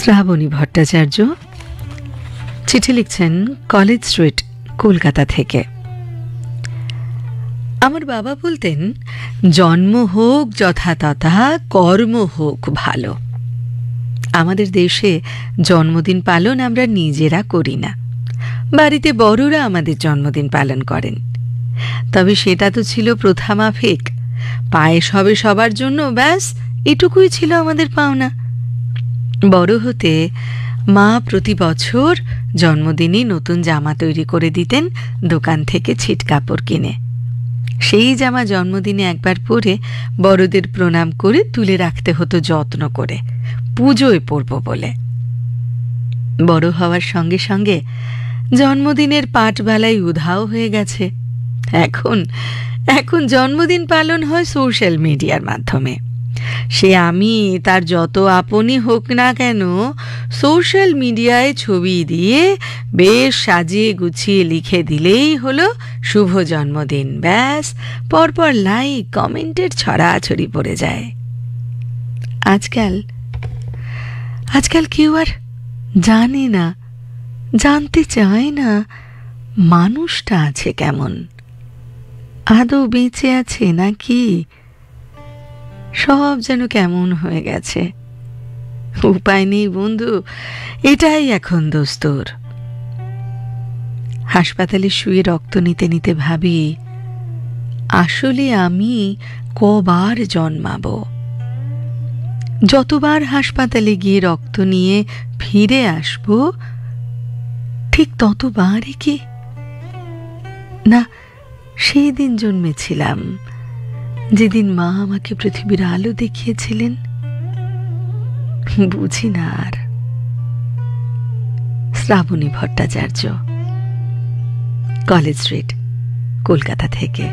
শ্রাবণী ভট্টাচার্য চিঠি লিখছেন college street, Kolkata থেকে। আমার বাবা বলতেন, জন্ম হোক যথাতথা, কর্ম হোক ভালো। আমাদের দেশে জন্মদিন পালন আমরা নিজেরা করি না, বাড়িতে বড়রা আমাদের জন্মদিন পালন করেন। তবে সেটা তো ছিল প্রথা মাফিক, পায়েস হবে সবার জন্য, ব্যাস এটুকুই ছিল আমাদের পাওনা। বড় হতে মা প্রতি বছর জন্মদিনে নতুন জামা তৈরি করে দিতেন দোকান থেকে ছিট কাপড় কিনে। সেই জামা জন্মদিনে একবার পরে বড়দের প্রণাম করে তুলে রাখতে হতো যত্ন করে, পুজোয় পরব বলে। বড় হওয়ার সঙ্গে সঙ্গে জন্মদিনের পাটবেলায় উধাও হয়ে গেছে। এখন জন্মদিন পালন হয় সোশ্যাল মিডিয়ার মাধ্যমে। সে আমি তার যত আপনই হোক না কেন, সোশ্যাল মিডিয়ায় ছবি দিয়ে বেশ সাজিয়ে গুছিয়ে লিখে দিলেই হলো শুভ জন্মদিন, ব্যাস পরপর লাইক কমেন্টের ছড়াছড়ি পড়ে যায়। আজকাল কেউ আর জানে না, জানতে চায় না মানুষটা আছে কেমন, আদৌ বেঁচে আছে নাকি। সব যেন কেমন হয়ে গেছে। উপায় নেই বন্ধু, এটাই এখন দস্তুর। হাসপাতালে শুয়ে রক্ত নিতে নিতে ভাবি, আসলে আমি কবার জন্মাবো? যতবার হাসপাতালে গিয়ে রক্ত নিয়ে ফিরে আসবো, ঠিক ততবারই কি না সেই দিন জন্মেছিলাম যেদিন মা আমাকে পৃথিবীর আলো দেখিয়েছিলেন? বুঝি না আর। শ্রাবণী ভট্টাচার্য, কলেজ স্ট্রিট, কলকাতা থেকে।